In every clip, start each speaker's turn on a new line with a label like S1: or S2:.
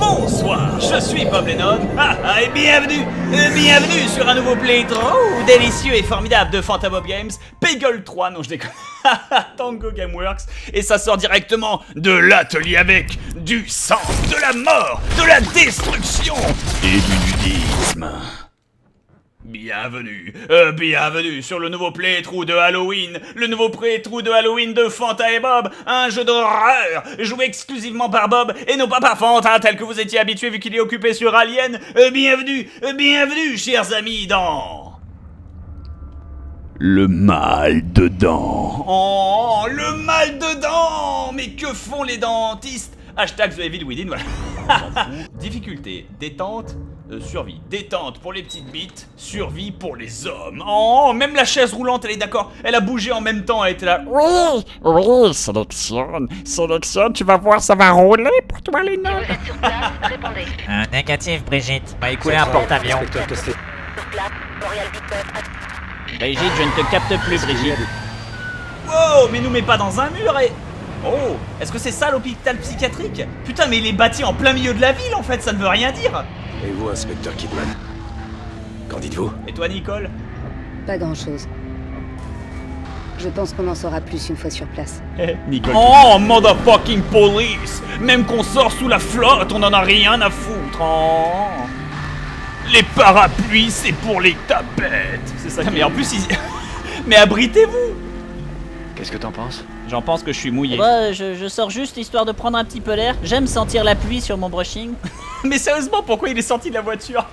S1: Bonsoir, je suis Bob Lennon, et bienvenue sur un nouveau playthrough délicieux et formidable de Fantamob Games, Peggle 3, non je déconne, Tango Gameworks, et ça sort directement de l'atelier avec du sang, de la mort, de la destruction et du nudisme. Bienvenue sur le nouveau playthrough de Halloween, le nouveau playthrough de Halloween de Fanta et Bob, un jeu d'horreur joué exclusivement par Bob et non pas par Fanta tel que vous étiez habitué vu qu'il est occupé sur Alien. Bienvenue chers amis dans... Le mal dedans. Oh, le mal dedans. Mais que font les dentistes? Hashtag The Evil Within, voilà. Difficulté, détente, survie. Détente pour les petites bites, survie pour les hommes. Oh, même la chaise roulante, elle est d'accord. Elle a bougé en même temps, elle était là.
S2: Oui, sélectionne, tu vas voir, ça va rouler pour toi les notes.
S3: Vous êtes sur place, répondez.
S4: Négatif, Brigitte. Va écouler un porte-avions.
S3: Sur place, Montréal Victor.
S4: Brigitte, je ne te capte plus, Brigitte.
S1: Wow, mais nous mets pas dans un mur et... Oh, est-ce que c'est ça l'hôpital psychiatrique? Putain, mais il est bâti en plein milieu de la ville en fait, ça ne veut rien dire.
S5: Et vous, inspecteur Kidman? Qu'en dites-vous?
S1: Et toi, Nicole?
S6: Pas grand-chose. Je pense qu'on en saura plus une fois sur place.
S1: Nicole. Oh, motherfucking police! Même qu'on sort sous la flotte, on en a rien à foutre. Oh. Les parapluies, c'est pour les tapettes. C'est ça. Mais en plus, mais abritez-vous.
S5: Qu'est-ce que t'en penses?
S1: J'en pense que je suis mouillé.
S4: Bah, je sors juste histoire de prendre un petit peu l'air. J'aime sentir la pluie sur mon brushing.
S1: Mais sérieusement, pourquoi il est sorti de la voiture?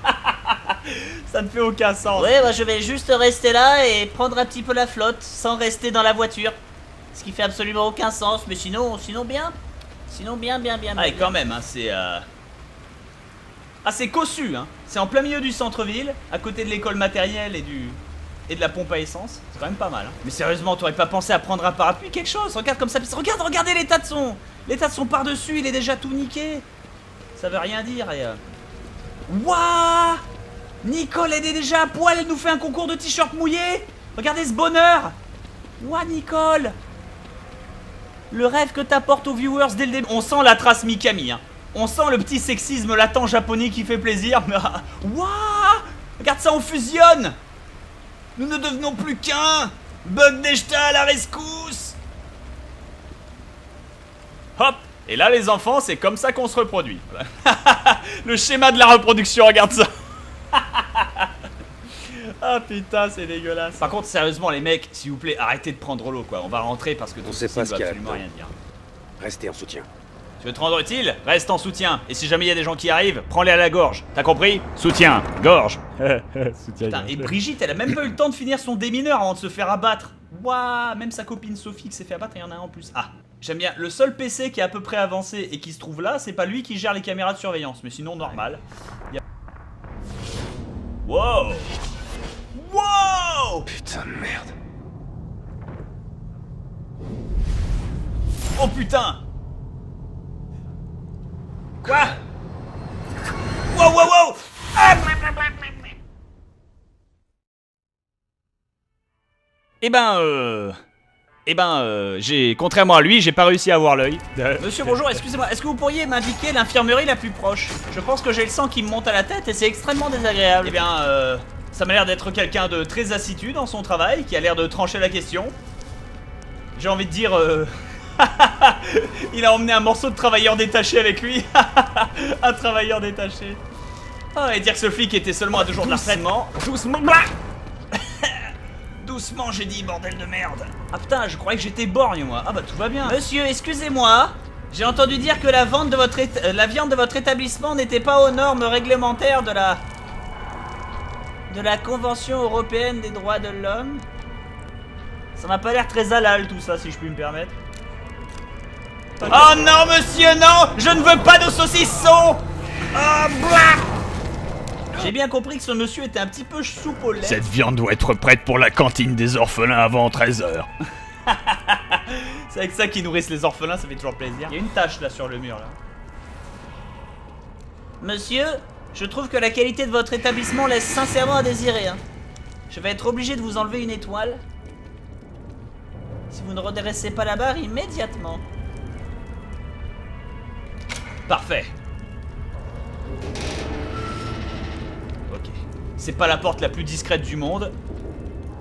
S1: Ça ne fait aucun sens.
S4: Ouais, bah je vais juste rester là et prendre un petit peu la flotte sans rester dans la voiture. Ce qui fait absolument aucun sens, mais sinon bien. Sinon bien.
S1: Ah, et quand même, hein, c'est... Ah, c'est cossu, hein. C'est en plein milieu du centre-ville, à côté de l'école matérielle et de la pompe à essence. C'est quand même pas mal, hein. Mais sérieusement, t'aurais pas pensé à prendre un parapluie, quelque chose? Regarde comme ça, regardez l'état de son... L'état de son par-dessus, il est déjà tout niqué. Ça veut rien dire et... Wouah! Nicole, elle est déjà à poil, elle nous fait un concours de t-shirt mouillé. Regardez ce bonheur. Wouah, Nicole! Le rêve que t'apportes aux viewers dès le début. On sent la trace Mikami, hein. On sent le petit sexisme latent japonais qui fait plaisir. Wouah! Regarde ça, on fusionne. Nous ne devenons plus qu'un. Bug Deshta à la rescousse. Hop. Et là, les enfants, c'est comme ça qu'on se reproduit. Le schéma de la reproduction, regarde ça. Ah putain, c'est dégueulasse. Par contre, sérieusement, les mecs, s'il vous plaît, arrêtez de prendre l'eau, quoi. On va rentrer parce que tout
S5: sait
S1: ceci
S5: pas
S1: ne
S5: ce
S1: veut
S5: qu'il y a
S1: absolument
S5: là-dedans.
S1: rien dire.
S5: Restez en soutien.
S1: Tu veux te rendre utile? Reste en soutien. Et si jamais il y a des gens qui arrivent, prends-les à la gorge. T'as compris? Soutien, gorge. Putain, et Brigitte, elle a même pas eu le temps de finir son démineur avant de se faire abattre. Ouah, même sa copine Sophie qui s'est fait abattre, il y en a un en plus. Ah, j'aime bien. Le seul PC qui est à peu près avancé et qui se trouve là, c'est pas lui qui gère les caméras de surveillance. Mais sinon, normal. Wow! Wow!
S5: Putain de merde.
S1: Oh putain! Quoi? Wow! Ah! Contrairement à lui, j'ai pas réussi à avoir l'œil. Monsieur, bonjour, excusez-moi, est-ce que vous pourriez m'indiquer l'infirmerie la plus proche? Je pense que j'ai le sang qui me monte à la tête et c'est extrêmement désagréable. Eh bien, ça m'a l'air d'être quelqu'un de très assidu dans son travail, qui a l'air de trancher la question. J'ai envie de dire, il a emmené un morceau de travailleur détaché avec lui. Un travailleur détaché. Oh, et dire que ce flic était seulement à 2 jours de l'entraînement. Doucement. Doucement, j'ai dit, bordel de merde. Ah putain, je croyais que j'étais borgne, moi. Ah bah tout va bien. Monsieur, excusez-moi. J'ai entendu dire que la viande de votre établissement n'était pas aux normes réglementaires de la Convention européenne des droits de l'homme. Ça m'a pas l'air très halal tout ça, si je puis me permettre. Oh non, monsieur, non! Je ne veux pas de saucisson! Oh, j'ai bien compris que ce monsieur était un petit peu soupe au lait.
S7: Cette viande doit être prête pour la cantine des orphelins avant 13h.
S1: C'est avec ça qu'ils nourrissent les orphelins, ça fait toujours plaisir. Il y a une tache là sur le mur là. Monsieur, je trouve que la qualité de votre établissement laisse sincèrement à désirer, hein. Je vais être obligé de vous enlever une étoile. Si vous ne redressez pas la barre immédiatement. Parfait. C'est pas la porte la plus discrète du monde.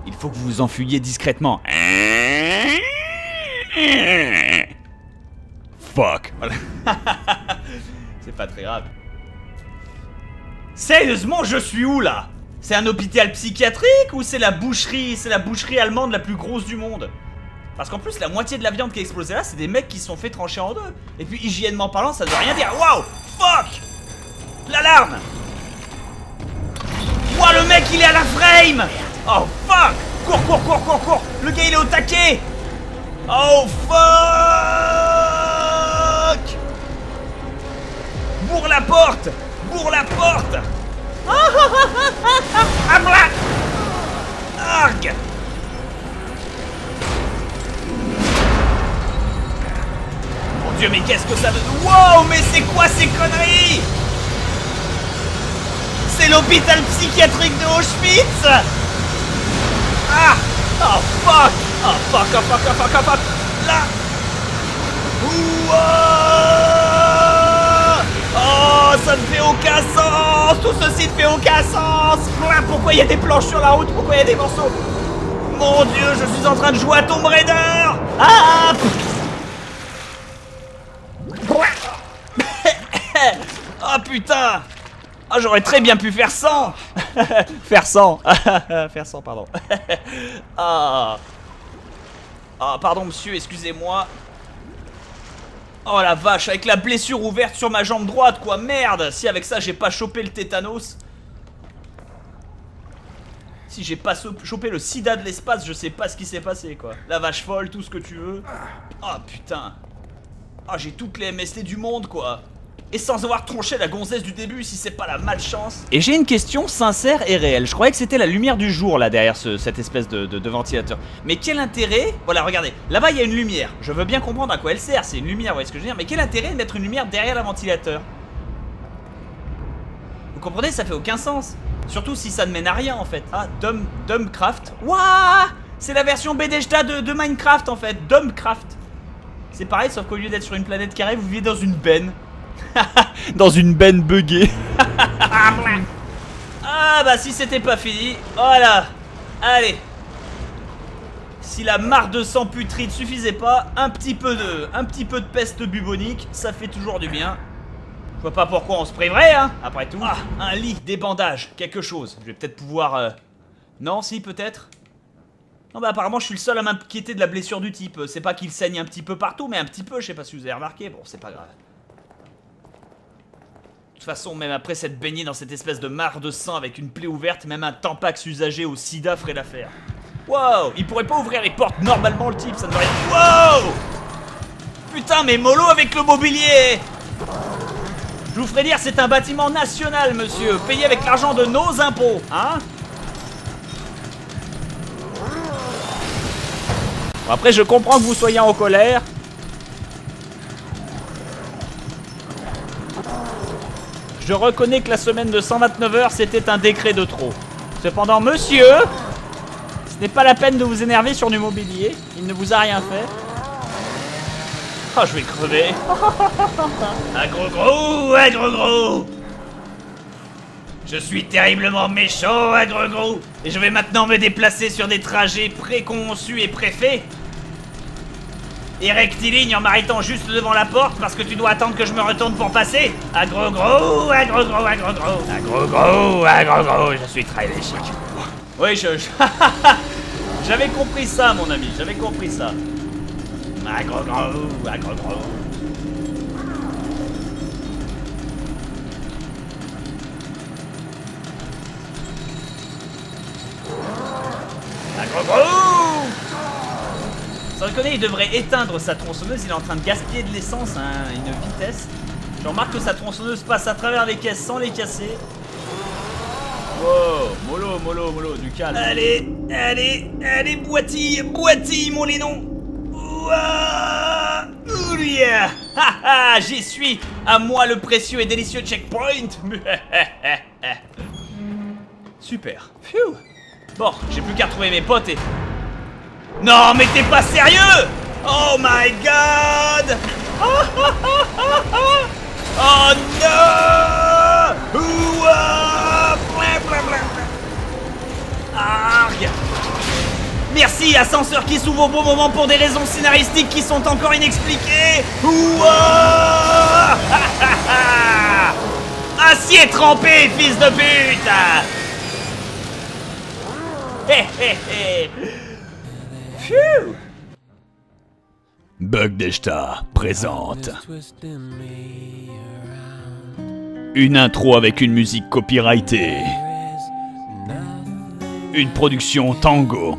S1: Il faut que vous vous enfuyiez discrètement.
S7: Fuck.
S1: Voilà. C'est pas très grave. Sérieusement, je suis où là? C'est un hôpital psychiatrique ou c'est la boucherie allemande la plus grosse du monde? Parce qu'en plus, la moitié de la viande qui a explosé là, c'est des mecs qui se sont fait trancher en deux. Et puis, hygiènement parlant, ça veut rien dire. Waouh! Fuck! L'alarme! Ouah, le mec, il est à la frame! Oh, fuck! Cours, cours, cours, cours, cours! Le gars, il est au taquet! Oh, fuck! Bourre la porte! Bourre la porte! Ah, blah! Arg! Mon Dieu, mais qu'est-ce que ça veut... Wow, mais c'est quoi ces conneries? C'est l'hôpital psychiatrique de Auschwitz! Ah! Oh fuck! Oh fuck, oh fuck, oh fuck, oh fuck! Là! Ouah! Oh, ça ne fait aucun sens! Tout ceci ne fait aucun sens! Pourquoi il y a des planches sur la route? Pourquoi il y a des morceaux? Mon Dieu, je suis en train de jouer à Tomb Raider! Ah! Oh putain! Oh, j'aurais très bien pu faire 100. Faire 100. Faire 100, pardon. Ah. Ah, pardon monsieur, excusez-moi. Oh la vache, avec la blessure ouverte sur ma jambe droite, quoi. Merde, si avec ça j'ai pas chopé le tétanos. Si j'ai pas chopé le sida de l'espace, je sais pas ce qui s'est passé, quoi. La vache folle, tout ce que tu veux. Oh putain. Oh, j'ai toutes les MST du monde, quoi. Et sans avoir tronché la gonzesse du début, si c'est pas la malchance. Et j'ai une question sincère et réelle. Je croyais que c'était la lumière du jour là derrière cette espèce de ventilateur. Mais quel intérêt? Voilà, regardez, là-bas il y a une lumière. Je veux bien comprendre à quoi elle sert, c'est une lumière, vous voyez ce que je veux dire. Mais quel intérêt de mettre une lumière derrière le ventilateur? Vous comprenez, ça fait aucun sens. Surtout si ça ne mène à rien en fait. Ah, Dumbcraft. Waouh! C'est la version BDJTA de Minecraft en fait. Dumbcraft. C'est pareil, sauf qu'au lieu d'être sur une planète carrée, vous vivez dans une benne. Dans une benne buggée. Ah bah si c'était pas fini. Voilà. Allez. Si la mare de sang putride suffisait pas, un petit peu de peste bubonique, ça fait toujours du bien. Je vois pas pourquoi on se priverait, hein, après tout. Ah, un lit, des bandages, quelque chose. Je vais peut-être pouvoir... Non, si, peut-être. Non bah apparemment je suis le seul à m'inquiéter de la blessure du type. C'est pas qu'il saigne un petit peu partout, mais un petit peu, je sais pas si vous avez remarqué. Bon, c'est pas grave. De toute façon, même après s'être baigné dans cette espèce de mare de sang avec une plaie ouverte, même un Tampax usagé au sida ferait l'affaire. Wow, il pourrait pas ouvrir les portes normalement le type, ça ne devrait... Wow! Putain, mais mollo avec le mobilier! Je vous ferai dire, c'est un bâtiment national, monsieur, payé avec l'argent de nos impôts, hein? Bon, après, je comprends que vous soyez en colère. Je reconnais que la semaine de 129 heures, c'était un décret de trop. Cependant, monsieur, ce n'est pas la peine de vous énerver sur du mobilier. Il ne vous a rien fait. Oh, je vais crever. Un gros. Je suis terriblement méchant, un gros. Et je vais maintenant me déplacer sur des trajets préconçus et préfaits. Et rectiligne en m'arrêtant juste devant la porte parce que tu dois attendre que je me retourne pour passer. Un gros, je suis très léché. Oui, j'avais compris ça, mon ami, j'avais compris ça. Un gros. Un gros. Sans déconner, il devrait éteindre sa tronçonneuse, il est en train de gaspiller de l'essence à une vitesse. Je remarque que sa tronçonneuse passe à travers les caisses sans les casser. Wow, mollo, du calme. Allez, boitille, mon linon. Yeah. J'y suis. À moi le précieux et délicieux checkpoint. Super. Phew. Bon, j'ai plus qu'à retrouver mes potes et... Non, mais t'es pas sérieux! Oh my god! Oh non! Ouah! Merci, ascenseur qui s'ouvre au bon moment pour des raisons scénaristiques qui sont encore inexpliquées. Ouah. Acier trempé, fils de pute. Hé hé hé. Phew.
S7: Bugdeshta présente une intro avec une musique copyrightée. Une production tango.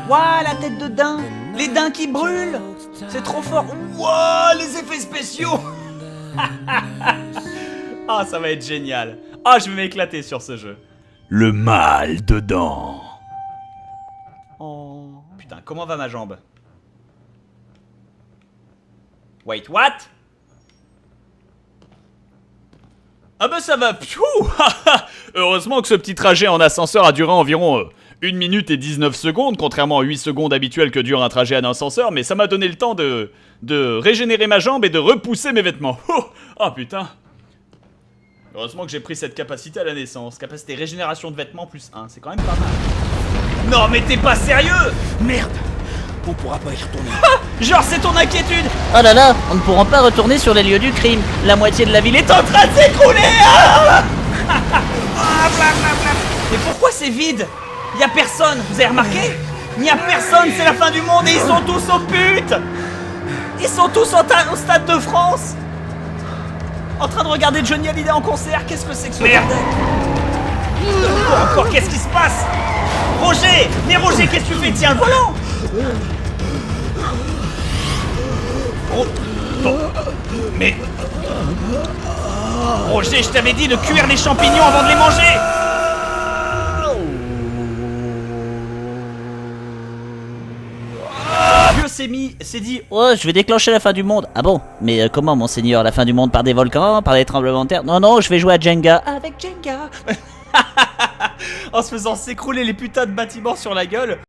S1: Ouah, la tête de daim. Les daims qui brûlent. C'est trop fort. Ouah, les effets spéciaux. Ah, ça va être génial. Ah, je vais m'éclater sur ce jeu.
S7: Le mal dedans.
S1: Oh. Putain, comment va ma jambe? Wait, what? Ah bah ça va. Pfiou. Heureusement que ce petit trajet en ascenseur a duré environ 1 minute et 19 secondes, contrairement aux 8 secondes habituelles que dure un trajet en ascenseur, mais ça m'a donné le temps de régénérer ma jambe et de repousser mes vêtements. Oh putain. Heureusement que j'ai pris cette capacité à la naissance. Capacité régénération de vêtements plus 1, c'est quand même pas mal. Non mais t'es pas sérieux?
S5: Merde! On pourra pas y retourner.
S1: Genre c'est ton inquiétude?
S4: Oh là là, on ne pourra pas retourner sur les lieux du crime. La moitié de la ville est en...
S1: En train de s'écrouler. Mais pourquoi c'est vide? Y'a personne, vous avez remarqué? Y'a personne, c'est la fin du monde et ils sont tous aux putes. Ils sont tous au Stade de France, en train de regarder Johnny Hallyday en concert. Qu'est-ce que c'est que ce bordel? Encore, qu'est-ce qui se passe? Roger! Mais Roger, qu'est-ce que tu fais? Tiens le volant! Mais... Roger, je t'avais dit de cuire les champignons avant de les manger! Dieu s'est dit...
S4: Oh, je vais déclencher la fin du monde. Ah bon? Mais comment, monseigneur? La fin du monde par des volcans? Par des tremblements de terre? Non, non, je vais jouer à Jenga.
S1: Avec Jenga. En se faisant s'écrouler les putains de bâtiments sur la gueule.